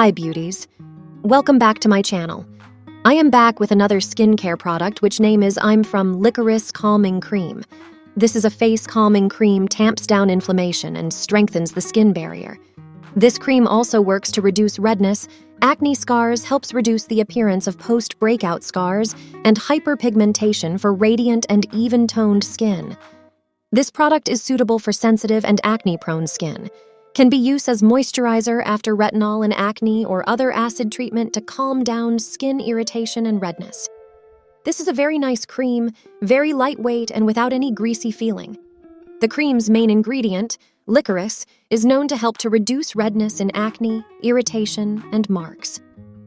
Hi beauties, welcome back to my channel. I am back with another skincare product which name is I'm from Licorice Calming Cream. This is a face calming cream, tamps down inflammation and strengthens the skin barrier. This cream also works to reduce redness, acne scars, helps reduce the appearance of post-breakout scars, and hyperpigmentation for radiant and even-toned skin. This product is suitable for sensitive and acne-prone skin. Can be used as moisturizer after retinol and acne or other acid treatment to calm down skin irritation and redness. This is a very nice cream, very lightweight and without any greasy feeling. The cream's main ingredient, licorice, is known to help to reduce redness in acne, irritation, and marks.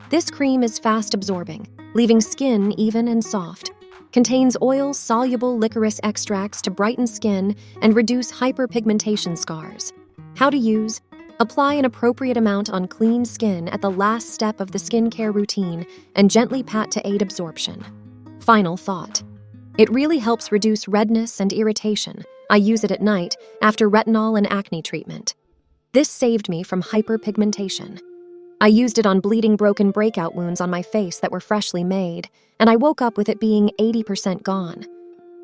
This cream is fast absorbing, leaving skin even and soft. Contains oil-soluble licorice extracts to brighten skin and reduce hyperpigmentation scars. How to use: apply an appropriate amount on clean skin at the last step of the skincare routine and gently pat to aid absorption. Final thought: it really helps reduce redness and irritation. I use it at night after retinol and acne treatment. This saved me from hyperpigmentation. I used it on bleeding broken breakout wounds on my face that were freshly made, and I woke up with it being 80% gone.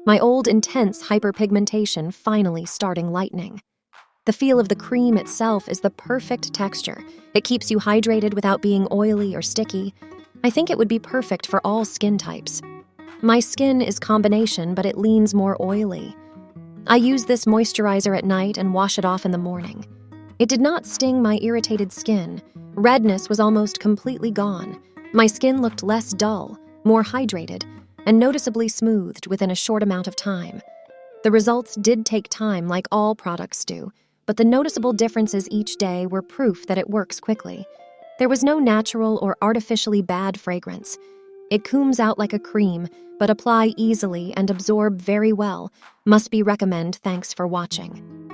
My old intense hyperpigmentation finally starting lightening. The feel of the cream itself is the perfect texture. It keeps you hydrated without being oily or sticky. I think it would be perfect for all skin types. My skin is combination, but it leans more oily. I use this moisturizer at night and wash it off in the morning. It did not sting my irritated skin. Redness was almost completely gone. My skin looked less dull, more hydrated, and noticeably smoothed within a short amount of time. The results did take time like all products do, but the noticeable differences each day were proof that it works quickly. There was no natural or artificially bad fragrance. It combs out like a cream, but apply easily and absorb very well. Must be recommend. Thanks for watching.